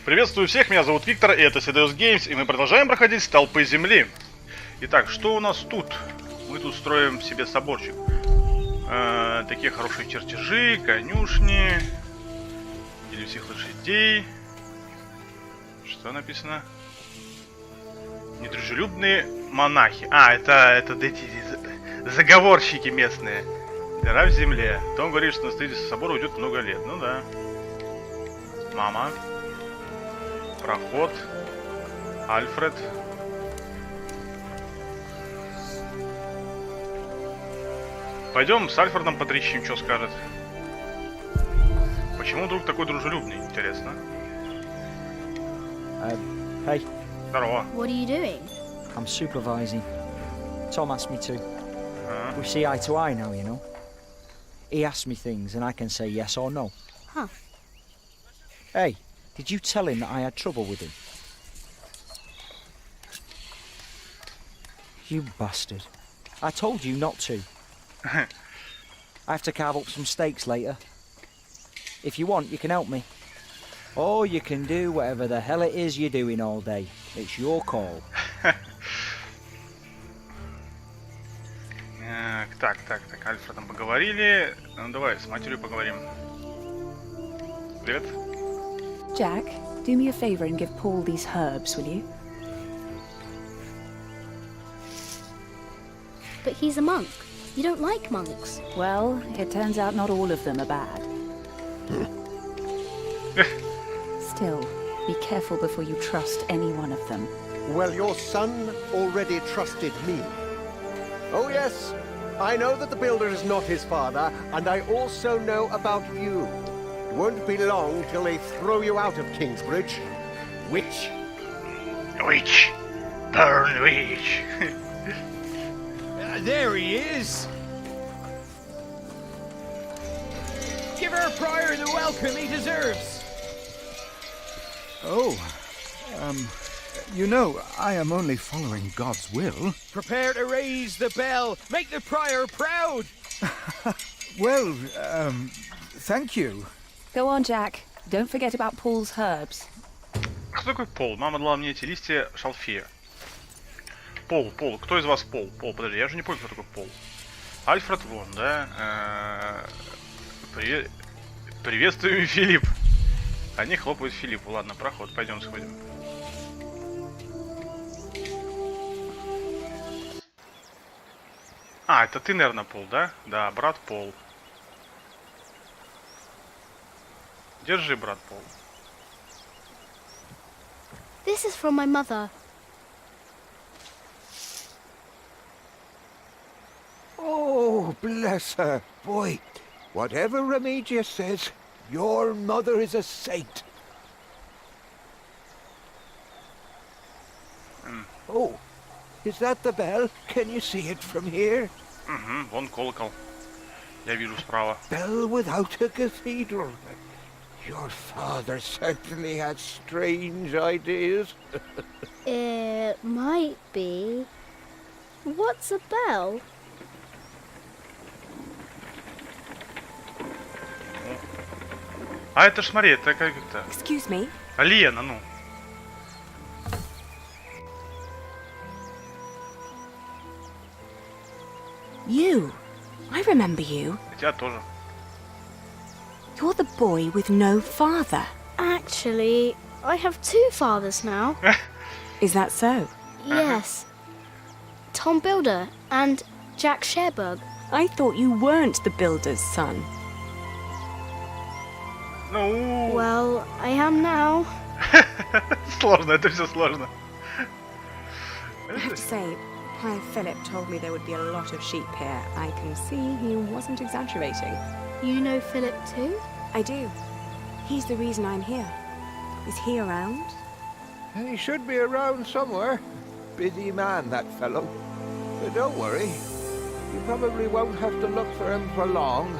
Приветствую всех, меня зовут Виктор, и это Serious Games, и мы продолжаем проходить столпы земли. Итак, что у нас тут? Мы тут строим себе соборчик. Такие хорошие чертежи, конюшни. Или всех лошадей. Что написано? Недружелюбные монахи. А, это эти заговорщики местные. Дыра в земле. Том говорит, что на строительство собора уйдет много лет. Ну да. Мама. Проход. Альфред. Пойдем с Альфредом потрещим, что скажет. Почему вдруг такой дружелюбный, интересно? Hey. Здорово. What are you doing? I'm supervising. Tom asked me to. We see eye to eye now, you know. He asks me things and I can say yes or no. Huh. Hey, did you tell him that I had trouble with him? You bastard. I told you not to. I have to carve up some steaks later. If you want, you can help me. Or you can do whatever the hell it is you're doing all day. It's your call. Так, Альфредом поговорили. Ну давай, с матерью поговорим. Привет. Jack, do me a favor and give Paul these herbs, will you? But he's a monk. You don't like monks. Well, it turns out not all of them are bad. Still, be careful before you trust any one of them. Well, your son already trusted me. Oh yes, I know that the builder is not his father, and I also know about you. It won't be long till they throw you out of Kingsbridge. Witch. Witch. Burn witch. There he is! Give our prior the welcome he deserves! Oh, you know, I am only following God's will. Prepare to raise the bell! Make the prior proud! Well, thank you. Go on, Jack. Don't forget about Paul's herbs. Кто такой Пол? Мама дала мне эти листья шалфея. Пол, кто из вас Пол? Пол, подожди, я же не понял, кто такой Пол. Альфред вон, да? Приветствуем, Филипп. Они хлопают Филиппу. Ладно, проход, пойдем сходим. А, это ты, наверное, Пол, да? Да, брат Пол. Держи, брат Пол. This is from my mother. Oh, bless her. Boy, whatever Remedius says, your mother is a saint. Oh, is that the bell? Can you see it from here? Вон колокол. Я вижу справа. Bell without a cathedral. Your father certainly had strange ideas. It might be. What's a bell? А это ж смотри, это как-то... Excuse me? Лена, ну. You. I remember you. Тебя тоже. You're the boy with no father. Actually, I have two fathers now. Is that so? Yes. Tom Builder and Jack Sharebug. I thought you weren't the builder's son. Ну. Well, I am now. Сложно, это все сложно. I have to say, Prior Philip told me there would be a lot of sheep here. I can see he wasn't exaggerating. You know Philip too? I do. He's the reason I'm here. Is he around? He should be around somewhere. Busy man, that fellow. But don't worry. You probably won't have to look for him for long.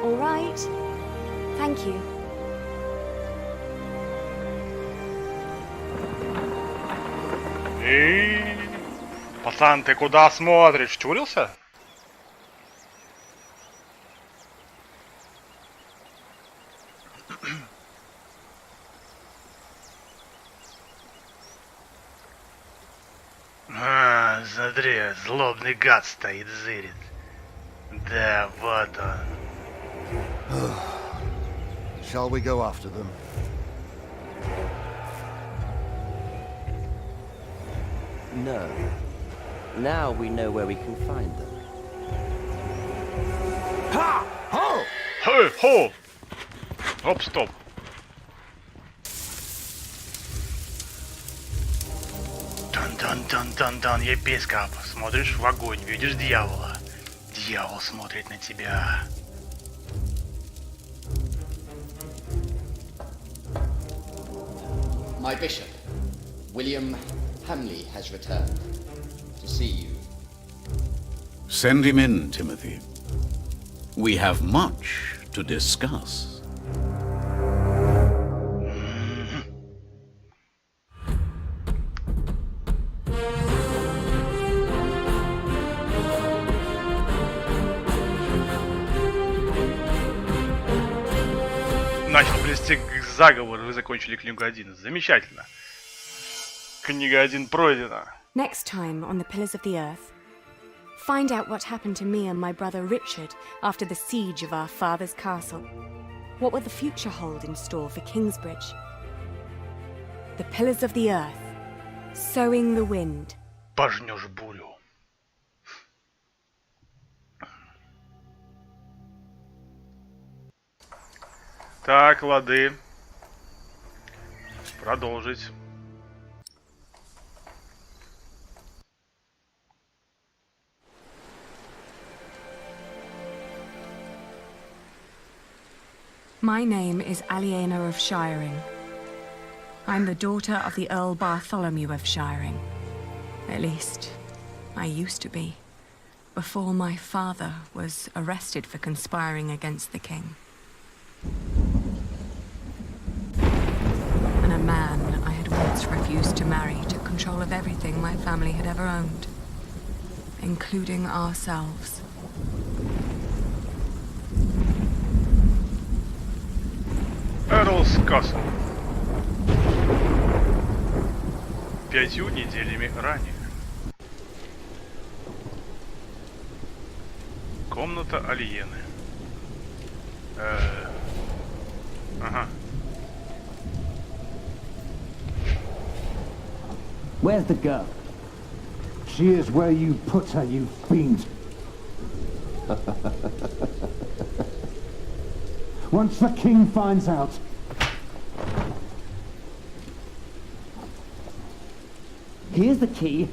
All right. Thank you. Эй, пацан, ты куда смотришь? Вчурился? Смотри, злобный гад стоит, зырит. Да, вот он. Shall we go after them? No. Now we know where we can find them. Ha! Ho! Хе, хо! Оп, стоп. Тан-тан-тан-тан-тан, епископ. Смотришь в огонь, видишь дьявола. Дьявол смотрит на тебя. My bishop, William Hamley, has returned to see you. Send him in, Timothy. We have much to discuss. Начал плести заговор, вы закончили книгу 1. Замечательно. Книга 1 пройдена. Next time on the Pillars of the Earth, find out what happened to me and my brother Richard after the siege of our father's castle. What will the future hold in store for Kingsbridge? The Pillars of the Earth, sowing the wind. Пожнешь бурю. Так, лады. Продолжить. My name is Aliena of Shiring. I'm the daughter of the Earl Bartholomew of Shiring. At least, I used to be, before my father was arrested for conspiring against the king. And a man I had once refused to marry took control of everything my family had ever owned, including ourselves. Эрлс Касл. 5 неделями ранее. Комната Алиены. Ага. Where's the girl? She is where you put her, you fiend. Once the king finds out... Here's the key.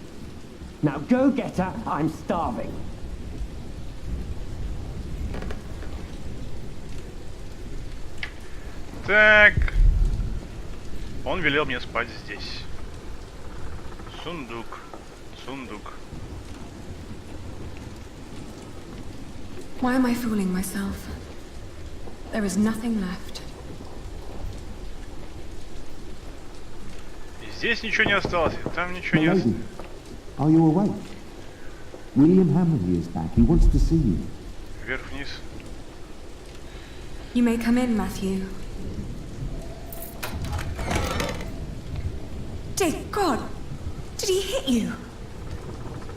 Now go get her, I'm starving. Так. Он велел мне спать здесь. Сундук. Сундук. Why am I fooling myself? There is nothing left. И здесь ничего не осталось, и там ничего не осталось. Are you awake? William Hamley is back. He wants to see you. Вверх-вниз. You may come in, Matthew. Dear God! Did he hit you?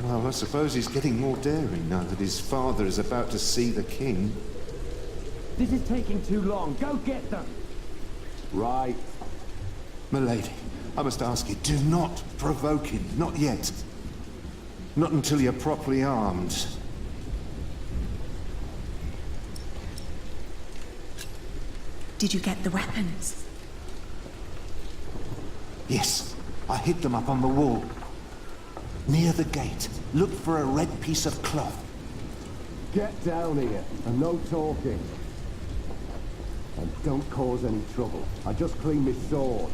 Well, I suppose he's getting more daring now that his father is about to see the king. This is taking too long. Go get them. Right. Milady, I must ask you, do not provoke him. Not yet. Not until you're properly armed. Did you get the weapons? Yes, I hid them up on the wall. Near the gate. Look for a red piece of cloth. Get down here, and no talking. And don't cause any trouble. I just cleaned my sword.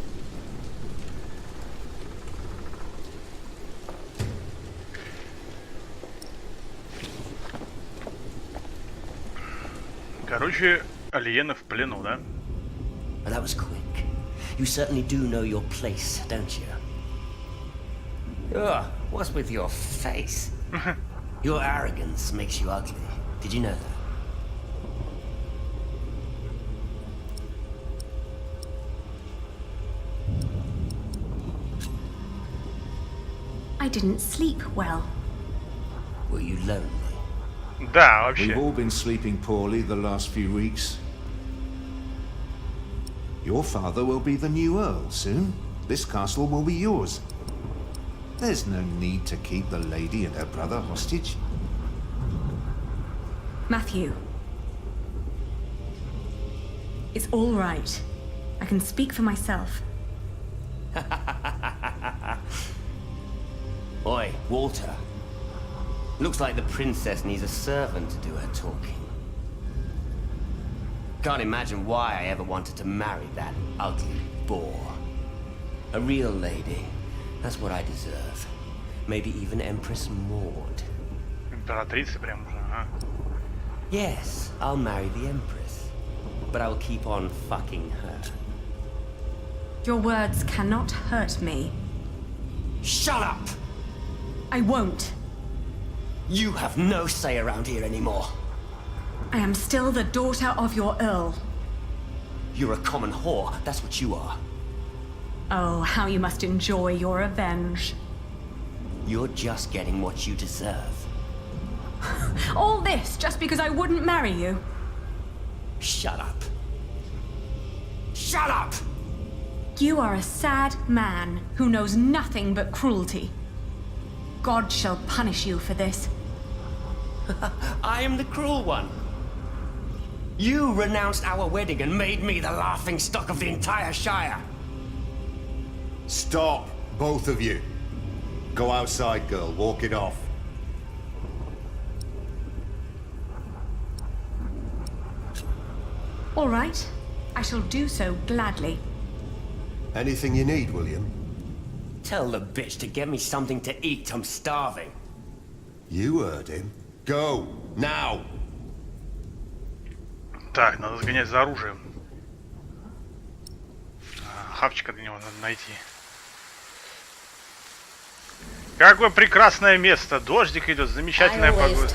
Короче, Алиена в плену, да? Well, that was quick. You certainly do know your place, don't you? Ugh, what's with your face? Your arrogance makes you ugly. Did you know that? I didn't sleep well Were you lonely? Да, We've вообще. all been sleeping poorly the last few weeks. Your father will be the new Earl soon. This castle will be yours. There's no need to keep the lady and her brother hostage. Matthew. It's all right. I can speak for myself. Oi, Walter. Looks like the princess needs a servant to do her talking. Can't imagine why I ever wanted to marry that ugly bore. A real lady. That's what I deserve. Maybe even Empress Maud. Императрица прям уже, а? Yes, I'll marry the Empress. But I will keep on fucking her. Your words cannot hurt me. Shut up! I won't. You have no say around here anymore. I am still the daughter of your Earl. You're a common whore, that's what you are. Oh, how you must enjoy your revenge. You're just getting what you deserve. All this just because I wouldn't marry you? Shut up. Shut up! You are a sad man who knows nothing but cruelty. God shall punish you for this. I am the cruel one. You renounced our wedding and made me the laughingstock of the entire Shire. Stop, both of you. Go outside, girl. Walk it off. All right, I shall do so gladly. Anything you need, William? Tell the bitch to get me something to eat. I'm starving. You heard him. Go, now! Так, надо сгонять за оружием. Хавчика для него надо найти. Какое прекрасное место! Дождик идет, замечательная погода.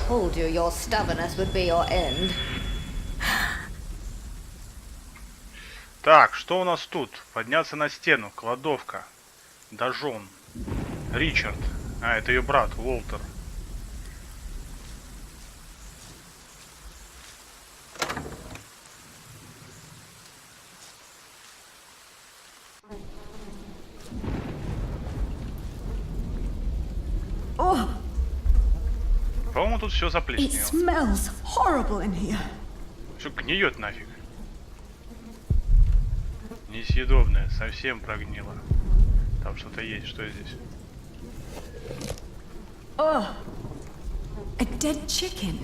Так, что у нас тут? Подняться на стену, кладовка, дожон, Ричард. А, это ее брат, Уолтер. По-моему, тут все заплесневело. Все гниет нафиг. Несъедобное, совсем прогнило. Там что-то есть, что здесь? Oh, a dead chicken.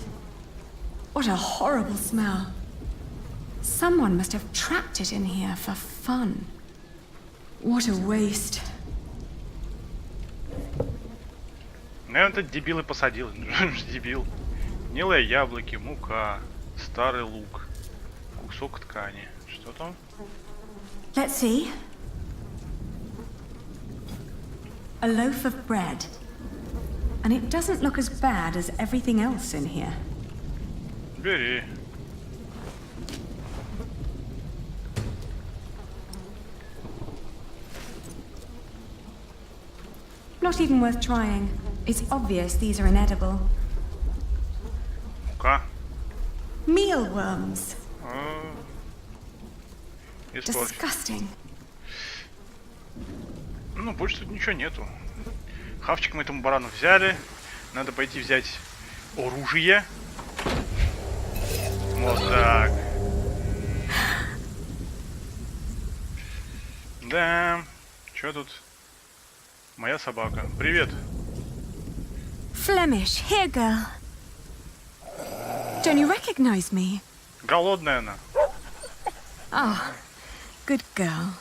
What a horrible smell. Someone must have trapped it in here for fun. What a waste. Наверное, этот дебил и посадил. Дебил. Гнилые яблоки, мука, старый лук, кусок ткани. Что там? Let's see. A loaf of bread. And it doesn't look as bad as everything else in here. Бери. Not even worth trying. It's obvious these are inedible. Мука. Mealworms. Испорчен. Disgusting. Ну, больше тут ничего нету. Хавчик мы этому барану взяли. Надо пойти взять оружие. Вот так. Да. Чё тут? Моя собака. Привет. Flemish, here, girl. Don't you recognize me? Голодная она. Oh, good girl.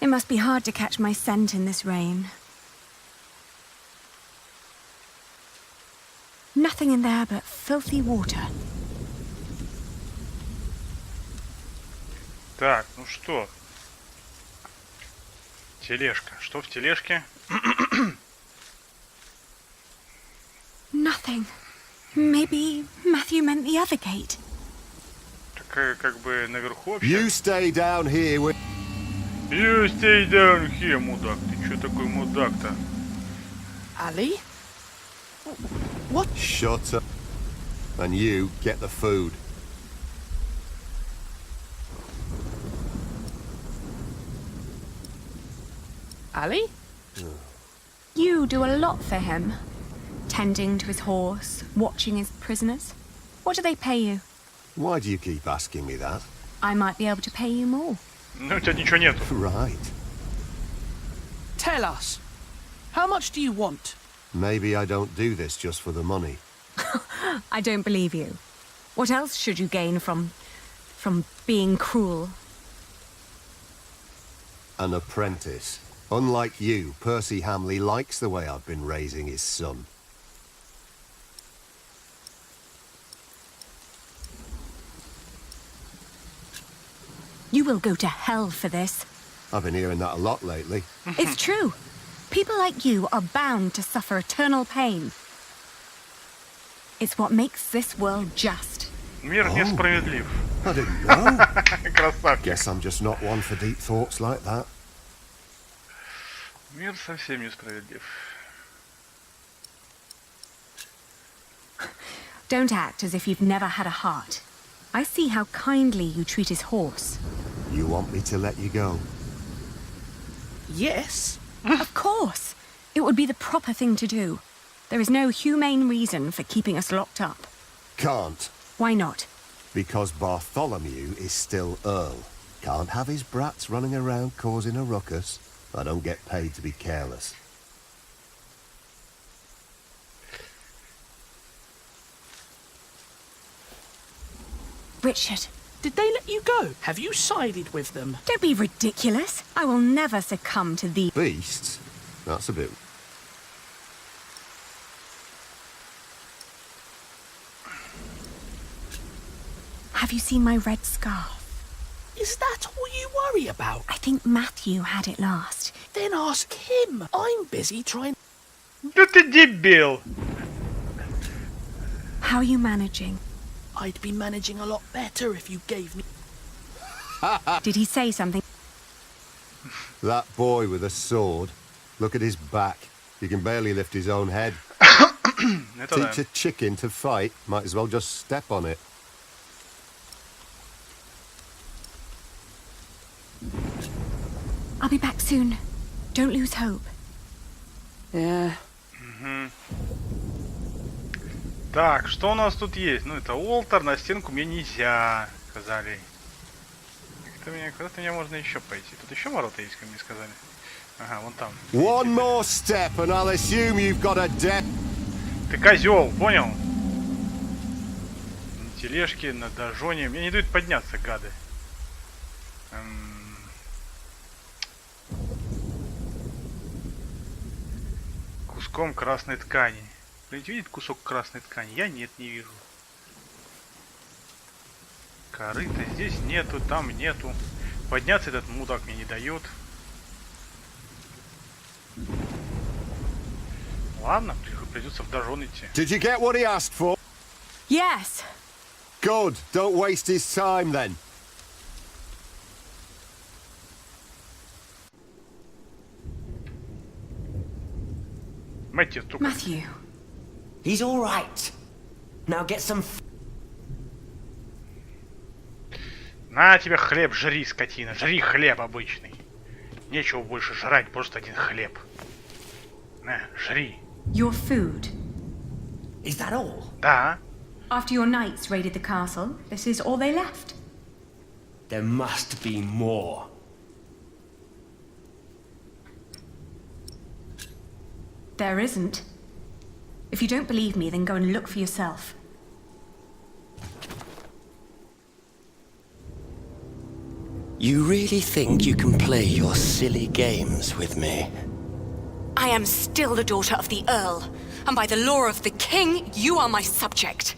It must be hard to catch my scent in this rain. Nothing in there but filthy water. Так, ну что? Тележка. Что в тележке? Nothing. Maybe Matthew meant the other gate. Так, как бы наверху вообще. You stay down here with... You stay down here, мудак. Ты чё такой мудак-то? Ali? What? Shut up. And you get the food. Ali? You do a lot for him. Tending to his horse, watching his prisoners. What do they pay you? Why do you keep asking me that? I might be able to pay you more. Ну, у тебя ничего нету. Right. Tell us. How much do you want? Maybe I don't do this just for the money. I don't believe you. What else should you gain from being cruel? An apprentice. Unlike you, Percy Hamley likes the way I've been raising his son. You will go to hell for this. I've been hearing that a lot lately. It's true. People like you are bound to suffer eternal pain. It's what makes this world just. Мир несправедлив. I didn't know. Красавчик. Guess I'm just not one for deep thoughts like that. Мир совсем несправедлив. Don't act as if you've never had a heart. I see how kindly you treat his horse. You want me to let you go? Yes. Of course. It would be the proper thing to do. There is no humane reason for keeping us locked up. Can't. Why not? Because Bartholomew is still Earl. Can't have his brats running around causing a ruckus. I don't get paid to be careless. Richard. Did they let you go? Have you sided with them? Don't be ridiculous. I will never succumb to these Beasts? That's a bit... Have you seen my red scarf? Is that all you worry about? I think Matthew had it last. Then ask him. I'm busy trying... Да ты дебил! How are you managing? I'd be managing a lot better if you gave me... Did he say something? That boy with a sword. Look at his back. He can barely lift his own head. Teach a chicken to fight, might as well just step on it. I'll be back soon. Don't lose hope. Yeah. Так, что у нас тут есть? Ну, это Уолтер, на стенку мне нельзя, сказали. Куда-то мне можно еще пойти. Тут еще ворота есть, как мне сказали. Ага, вон там. One more step and I'll assume you've got a debt. Ты козел, понял? На тележке, на дожоне. Мне не дают подняться, гады. Куском красной ткани. Кто-нибудь видит кусок красной ткани? Я нет, не вижу. Корыта здесь нету, там нету. Подняться этот мудак мне не дает. Ладно, придется в дожон идти. Did you get what he asked for? Yes. Good. Don't waste his time then. Matthew. He's all right. Now get some. На тебе хлеб, жри, скотина. Жри хлеб обычный. Нечего больше жрать, просто один хлеб. На, жри. Your food. Is that all? Да. After your knights raided the castle, this is all they left. There must be more. There isn't. If you don't believe me, then go and look for yourself. You really think you can play your silly games with me? I am still the daughter of the Earl, and by the law of the King, you are my subject.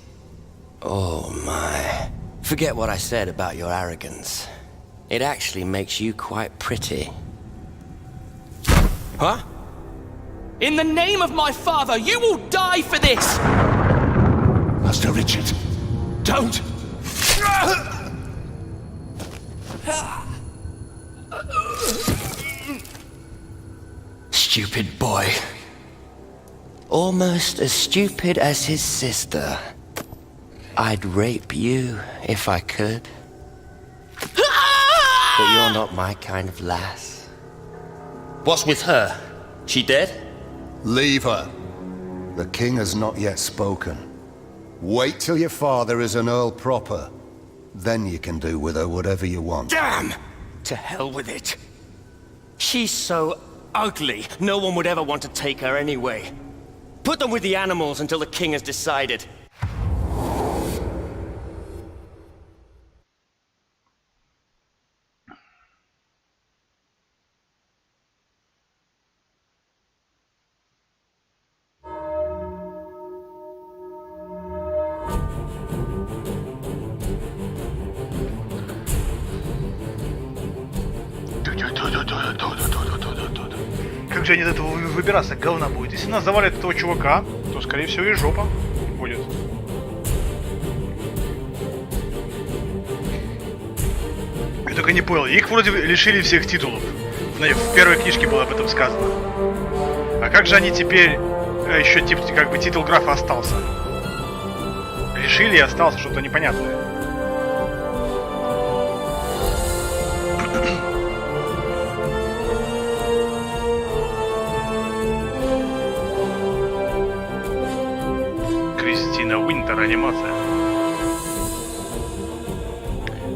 Oh my. Forget what I said about your arrogance. It actually makes you quite pretty. Huh? In the name of my father, you will die for this! Master Richard, don't! Stupid boy. Almost as stupid as his sister. I'd rape you if I could. But you're not my kind of lass. What's with her? She dead? Leave her. The king has not yet spoken. Wait till your father is an earl proper. Then you can do with her whatever you want. Damn! To hell with it. She's so ugly, no one would ever want to take her anyway. Put them with the animals until the king has decided. Как же они из этого выбираться? Говна будет. Если нас завалит этого чувака, то, скорее всего, и жопа будет. Я только не понял. Их вроде лишили всех титулов. В первой книжке было об этом сказано. А как же они теперь... еще типа, как бы титул графа остался? Лишили и остался что-то непонятное. Уинтер, анимация.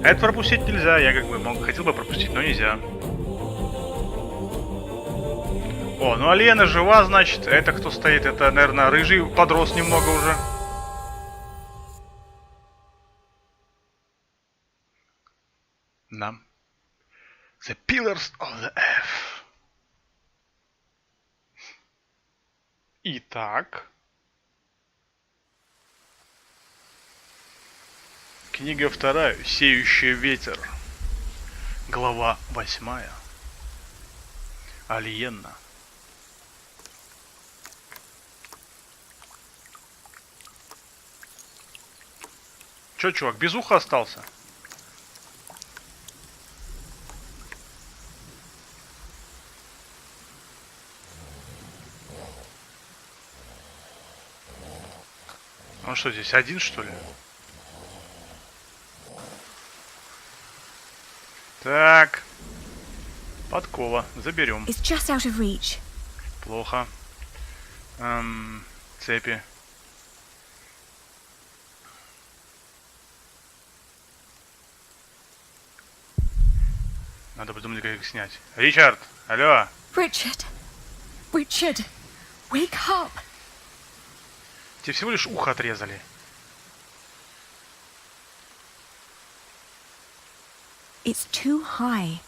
Это пропустить нельзя, я как бы хотел бы пропустить, но нельзя. О, ну Алена жива, значит. Это кто стоит? Это, наверное, рыжий подрос немного уже. Да. The Pillars of the F. Итак. Книга 2. Сеющий ветер. Глава 8. Алиенна. Чё, чувак, без уха остался? Он что, здесь один, что ли? Так. Подкова. Заберем. It's just out of reach. Плохо. Цепи. Надо придумать, как их снять. Ричард, алло. Richard. Richard. Wake up. Тебе всего лишь ухо отрезали. It's too high.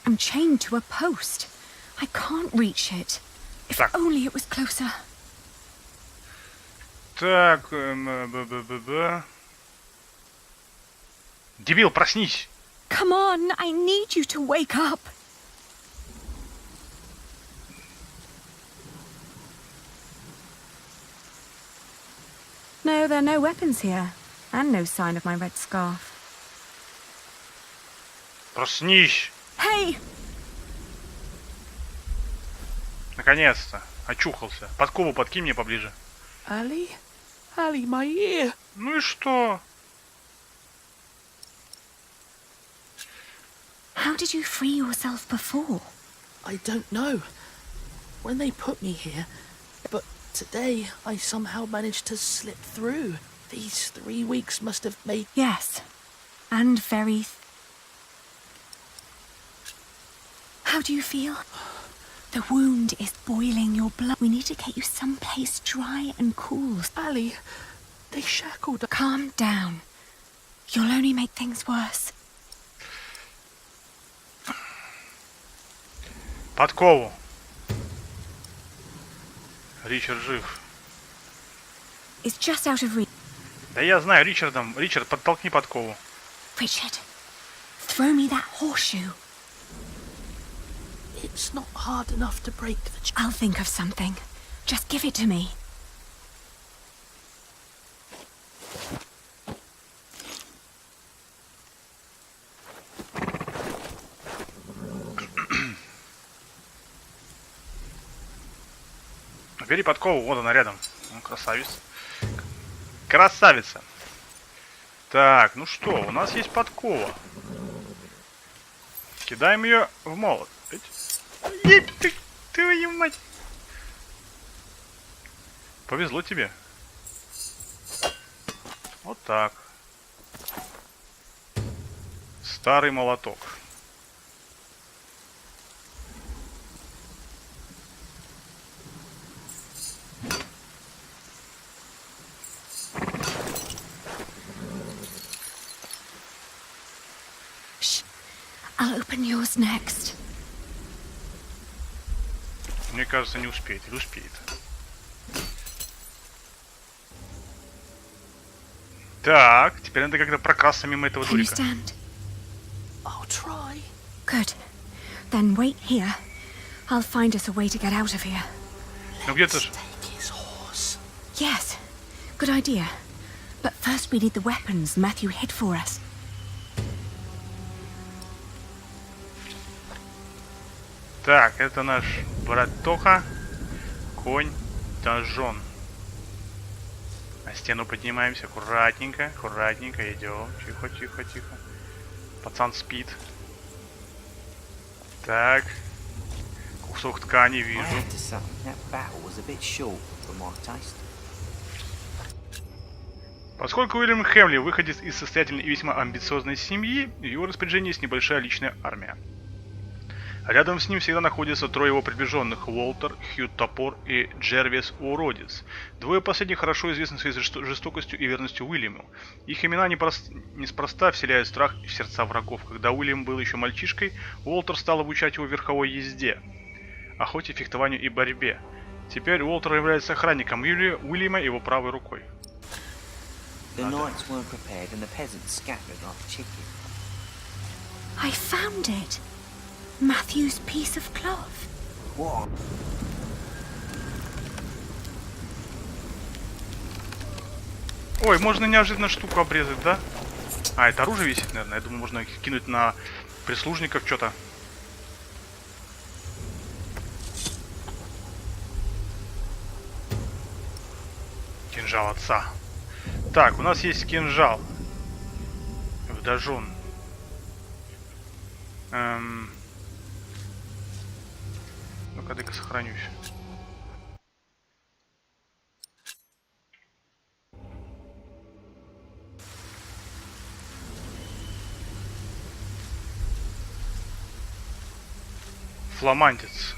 I'm chained to a post. I can't reach it. If only it was closer. Так, Дебил, проснись. Come on, I need you to wake up. No, there are no weapons here. And no sign of my red scarf. Проснись. Hey! Наконец-то. Очухался. Подкову подкинь мне поближе. Ali? Ali, my ear. Ну и что? How did you free yourself before? I don't know. When they put me here, but today I somehow managed to slip through. These 3 weeks must have made... Yes. And very... How do you feel? The wound is boiling your blood. We need to get you someplace dry and cool. Ali, they shackled... Calm down. You'll only make things worse. Подкову. Ричард жив. It's just out of reach. Да я знаю, Ричардом. Ричард, подтолкни подкову. Richard, throw me that horseshoe. It's not hard enough to break the... I'll think of something. Just give it to me. Бери подкову, вот она рядом. Ну, красавец. Красавица. Так, ну что, у нас есть подкова. Кидаем ее в молот. Твою мать. Повезло тебе. Вот так. Старый молоток. I'll open yours next. Мне кажется, не успеет. Или успеет. Так, теперь надо как-то прокрасться мимо этого Can you дурика. stand? I'll try. Good. Then wait here. I'll find us a way to get out of here. Ну где-то ж... Take his horse. Yes. Good idea. But first we need the weapons Matthew hid for us. Так, это наш братоха, конь, дожон. На стену поднимаемся, аккуратненько, аккуратненько идем. Тихо, тихо, тихо. Пацан спит. Так. Кусок ткани вижу. Поскольку Уильям Хэмли выходит из состоятельной и весьма амбициозной семьи, в его распоряжении есть небольшая личная армия. Рядом с ним всегда находятся трое его приближенных: Уолтер, Хью Топор и Джервис Уродец. Двое последних хорошо известны своей жестокостью и верностью Уильяму. Их имена неспроста вселяют страх в сердца врагов. Когда Уильям был еще мальчишкой, Уолтер стал обучать его верховой езде, охоте, фехтованию и борьбе. Теперь Уолтер является охранником Уильяма его правой рукой. I found it. Matthew's piece of cloth. What? Ой, можно неожиданно штуку обрезать, да? А, это оружие висит, наверное. Я думаю, можно кинуть на прислужников что-то. Кинжал отца. Так, у нас есть кинжал. Вдожен. Ну-ка, дай-ка сохранюсь. Фламандец.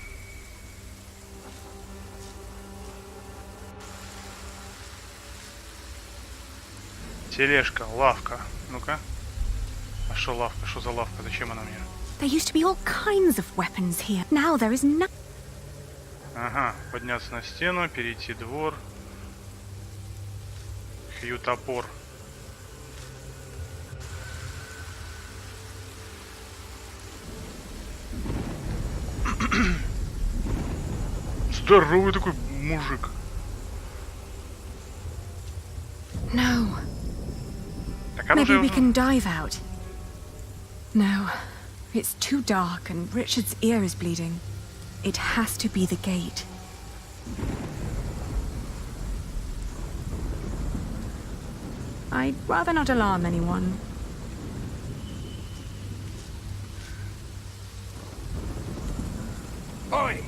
Тележка, лавка. Ну-ка. А что лавка? Что за лавка? Зачем она мне? There used to be all kinds of weapons here. Now there is no... Ага, подняться на стену, перейти двор. Хью Топор. Здоровый такой мужик. No. Так, Maybe оружие we уже... can dive out. No. It's too dark and Richard's ear is bleeding. It has to be the gate. I'd rather not alarm anyone. Oi!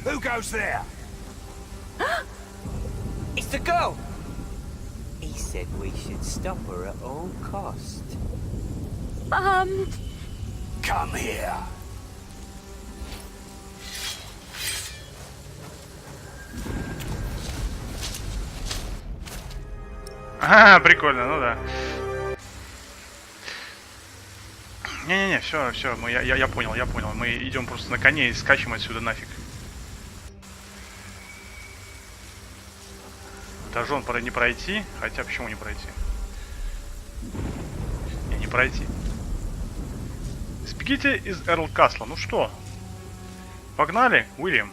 Who goes there? It's the girl! He said we should stop her at all cost. Come here. А, прикольно, ну да. Не-не-не, все, я понял. Мы идем просто на коне и скачем отсюда нафиг. Дожон пора не пройти. Хотя почему не пройти? Не пройти. Сбегите из Эрл Касла. Ну что? Погнали, Уильям.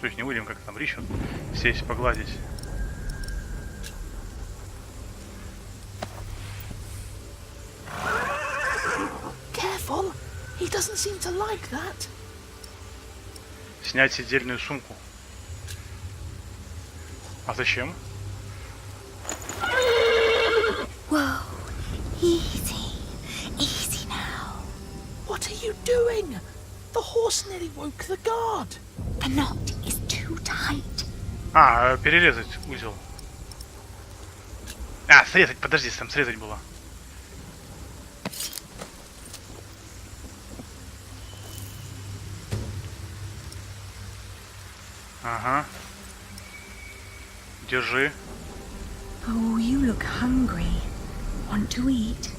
То есть не Уильям, как там, Ричард. Сесть, погладить. Careful. He doesn't seem to like that. Снять сидельную сумку. А зачем? Whoa, easy, easy now. What are you doing? The horse nearly woke the guard. The knot is too tight. А, перерезать узел. А, срезать, подожди, там срезать было. Ага. Держи. Oh, you look hungry. Want to eat?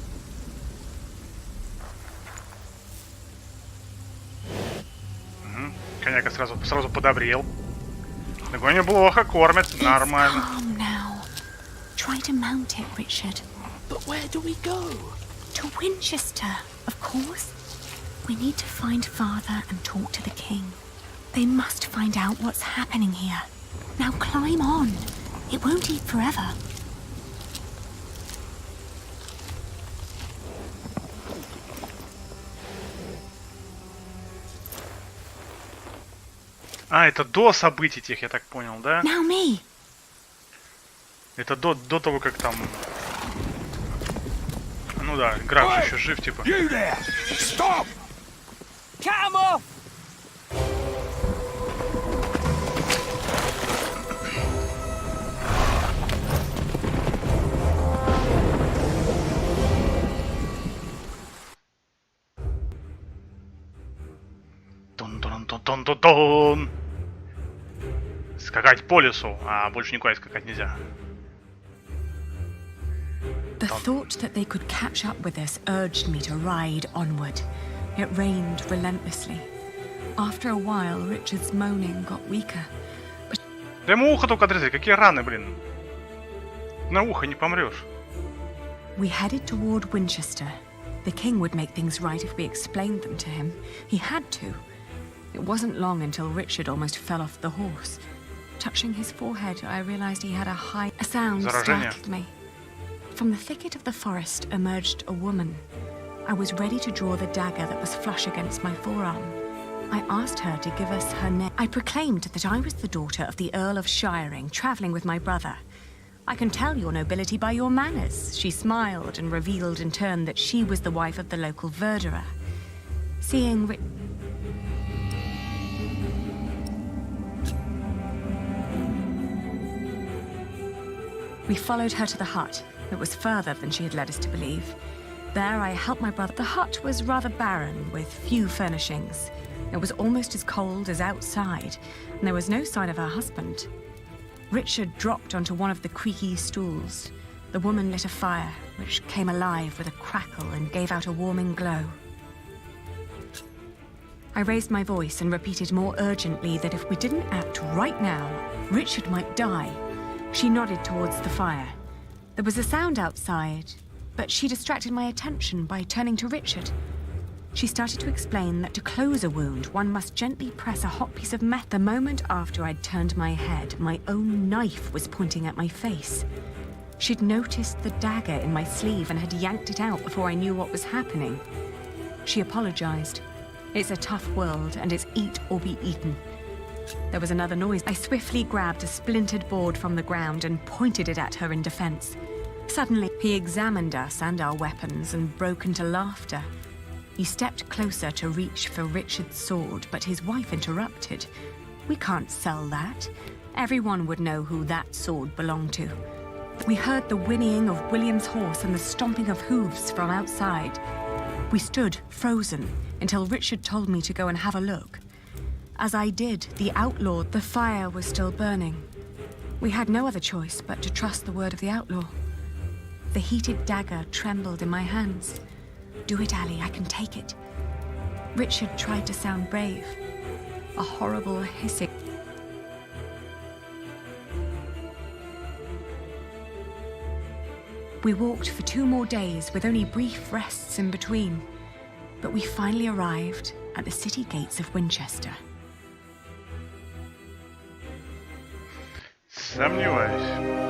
Угу. Коняка сразу подобрел. Такой неплохо кормят, нормально. Calm now. Try to mount it, Richard. But where do we go? To Winchester, of course. We need to find Father and talk to the king. They must find out what's happening here. Now climb on. It won't eat forever. А, это до событий тех, я так понял, да? Now me. Это до того, как там... Ну да, граф же еще жив, типа. You there! Stop! Cut 'em off! Тон-тон-тон-тон-тон-тон. Скакать по лесу, а больше никуда скакать нельзя. The thought that they could catch up with us urged me to ride onward. It rained relentlessly. After a while, Richard's moaning got weaker. Да ему ухо только отрезать, какие раны, блин. На ухо не помрешь. We headed toward Winchester. The king would make things right if we explained them to him. He had to. It wasn't long until Richard almost fell off the horse. Touching his forehead, I realized he had a sound startled me. From the thicket of the forest emerged a woman. I was ready to draw the dagger that was flush against my forearm. I asked her to give us her name. I proclaimed that I was the daughter of the Earl of Shiring, traveling with my brother. I can tell your nobility by your manners. She smiled and revealed in turn that she was the wife of the local verderer. Seeing We followed her to the hut. It was further than she had led us to believe. There I helped my brother. The hut was rather barren, with few furnishings. It was almost as cold as outside, and there was no sign of her husband. Richard dropped onto one of the creaky stools. The woman lit a fire, which came alive with a crackle and gave out a warming glow. I raised my voice and repeated more urgently that if we didn't act right now, Richard might die. She nodded towards the fire. There was a sound outside, but she distracted my attention by turning to Richard. She started to explain that to close a wound, one must gently press a hot piece of metal. The moment after I'd turned my head, my own knife was pointing at my face. She'd noticed the dagger in my sleeve and had yanked it out before I knew what was happening. She apologized. It's a tough world, and it's eat or be eaten. There was another noise. I swiftly grabbed a splintered board from the ground and pointed it at her in defense. Suddenly, he examined us and our weapons and broke into laughter. He stepped closer to reach for Richard's sword, but his wife interrupted. We can't sell that. Everyone would know who that sword belonged to. We heard the whinnying of William's horse and the stomping of hooves from outside. We stood, frozen, until Richard told me to go and have a look. As I did, the outlaw, the fire was still burning. We had no other choice but to trust the word of the outlaw. The heated dagger trembled in my hands. Do it, Ali, I can take it. Richard tried to sound brave. A horrible hissing. We walked for 2 more days with only brief rests in between. But we finally arrived at the city gates of Winchester. Сомневаюсь.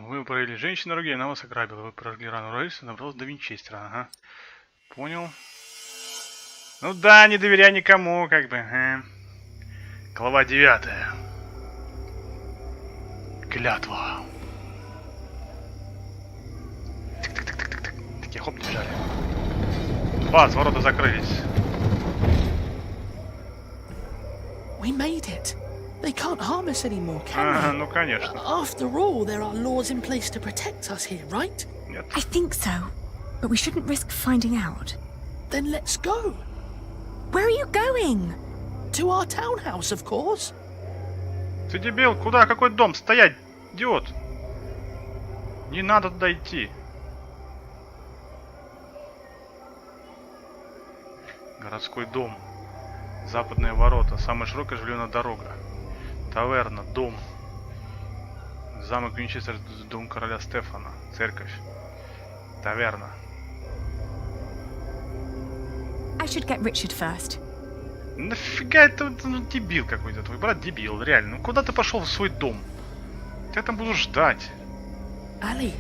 Вы провели женщину дорогие, она вас ограбила. Вы прожгли рану Рейса, добралась до Винчестера. Ага. Понял. Ну да, не доверяй никому, как бы. Глава 9. Клятва. Тик-тик-тик-тик-тик. Такие хоп, бежали. Бац, ворота закрылись. We made it. They can't harm us anymore, can they? Ну, конечно. After all, there are laws in place to protect us here, right? Нет. I think so, but we shouldn't risk finding out. Then let's go. Where are you going? To our townhouse, of course. Ты дебил, куда? Какой дом? Стоять, идиот. Не надо туда идти. Городской дом. Западные ворота. Самая широкая оживленная дорога. Таверна. Дом. Замок Винчестер. Дом короля Стефана. Церковь. Таверна. I should get Richard first. Нафига это дебил какой-то. Твой брат дебил, реально. Ну куда ты пошел в свой дом? Я там буду ждать. Ali,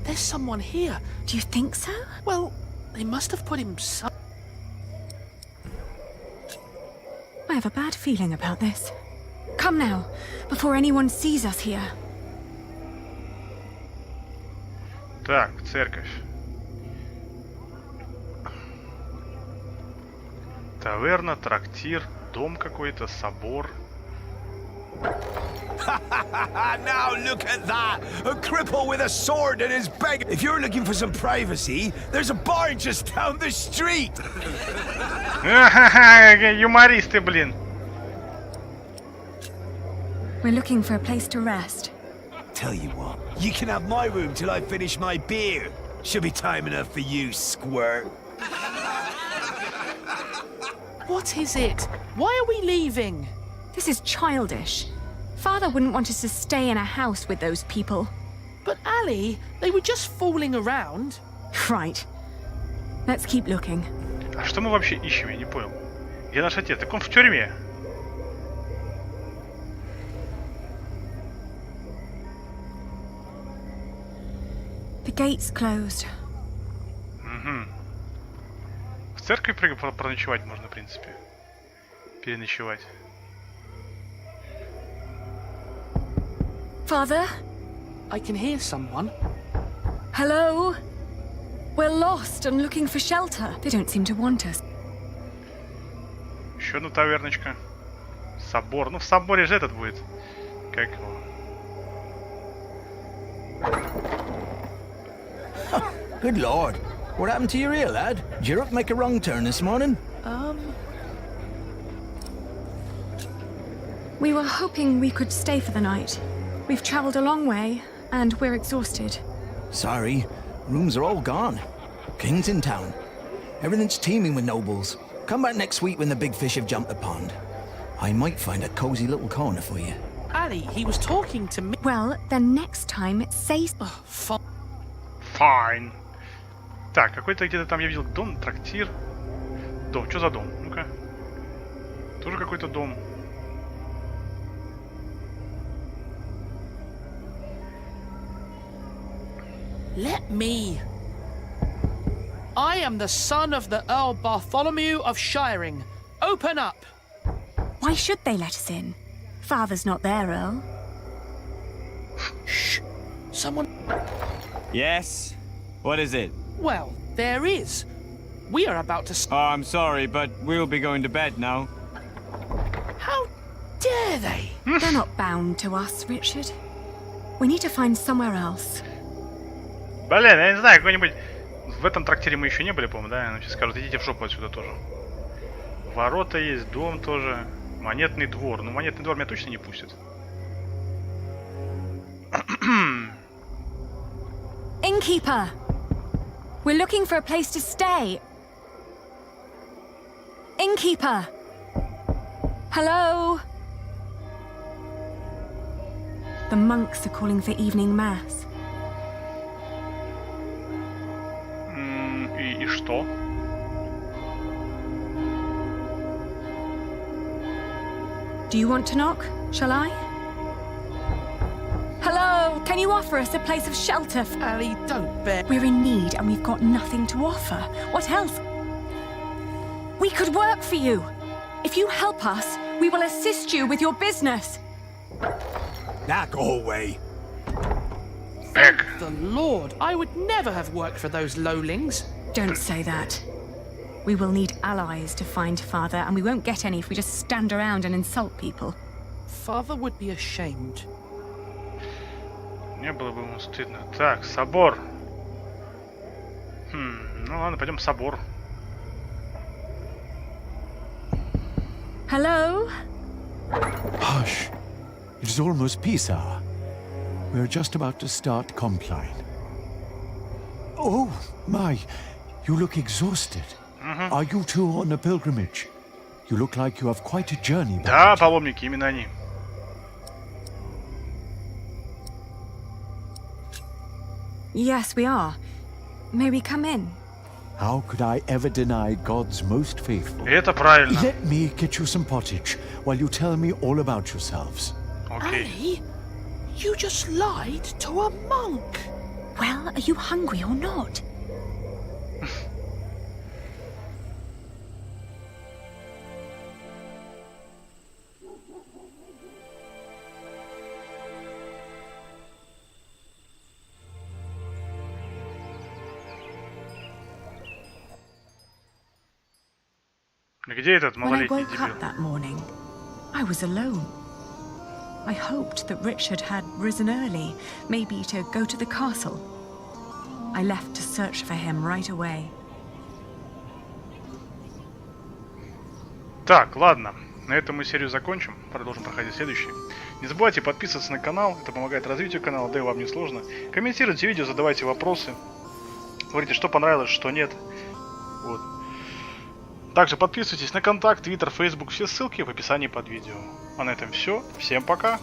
there's someone here. Do you think so? Well, they must have put him some... I have a bad feeling about this. Come now, before anyone sees us here. Так, церковь. Таверна, трактир, дом какой-то, собор. Now look at that! A cripple with a sword and his bag. If you're looking for some privacy, there's a bar just down the street. Юмористы, блин. We're looking for a place to rest. Tell you what, you can have my room till I finish my beer. Should be time enough for you, squirt. What is it? Why are we leaving? This is childish. Father wouldn't want us to stay in a house with those people. But Ali, they were just fooling around. Right. Let's keep looking. А что мы вообще ищем? Я не понял. Где наш отец? Так он в тюрьме. The gate's closed. Угу. В церкви проночевать можно, в принципе. Переночевать. Father? I can hear someone. Hello? We're lost and looking for shelter. They don't seem to want us. Еще одна таверночка. Собор. Ну, в соборе же этот будет. Как его? Good lord. What happened to your ear, lad? Did your hook make a wrong turn this morning? We were hoping we could stay for the night. We've traveled a long way, and we're exhausted. Sorry. Rooms are all gone. King's in town. Everything's teeming with nobles. Come back next week when the big fish have jumped the pond. I might find a cozy little corner for you. Ali, he was talking to me. Well, then next time say... Fine. Так, какой-то где-то там я видел дом, трактир. Дом, что за дом? Ну-ка. Тоже какой-то дом. Let me. I am the son of the Earl Bartholomew of Shiring. Open up. Why should they let us in? Father's not there, Earl. Shh. Someone... Yes? What is it? Well, there is. We are about to... Oh, I'm sorry, but we'll be going to bed now. How dare they? They're not bound to us, Richard. We need to find somewhere else. Блин, я не знаю, какой-нибудь... В этом трактире мы еще не были, по-моему, да? Они сейчас скажут, идите в жопу отсюда тоже. Ворота есть, дом тоже. Монетный двор. Ну, монетный двор меня точно не пустят. Innkeeper! We're looking for a place to stay. Innkeeper! Hello? The monks are calling for evening mass. И что? Do you want to knock? Shall I? Hello? Can you offer us a place of shelter? Ali, don't beg. We're in need and we've got nothing to offer. What else? We could work for you. If you help us, we will assist you with your business. Now go away. Thank the Lord, I would never have worked for those lowlings. Don't say that. We will need allies to find Father, and we won't get any if we just stand around and insult people. Father would be ashamed. Не было бы ему стыдно. Так, собор. Ну ладно, пойдем в собор. Hello? Hush. It is almost peace hour. We're just about to start Compline. Oh, my. You look exhausted. Are you two on a pilgrimage? You look like you have quite a journey back. Да, паломники, именно они. Yes, we are. May we come in? How could I ever deny God's most faithful? Это правильно. Let me get you some pottage while you tell me all about yourselves. Okay. Annie, you just lied to a monk. Well, are you hungry or not? Где этот When I малолетний woke дебил? up that morning, I was alone. I hoped that Richard had risen early, maybe to go to the castle. I left to search for him right away. Так, ладно. На этом мы серию закончим. Продолжим проходить следующий. Не забывайте подписываться на канал. Это помогает развитию канала, да и вам не сложно. Комментируйте видео, задавайте вопросы. Говорите, что понравилось, что нет. Вот. Также подписывайтесь на контакт, Твиттер, Фейсбук. Все ссылки в описании под видео. А на этом все. Всем пока.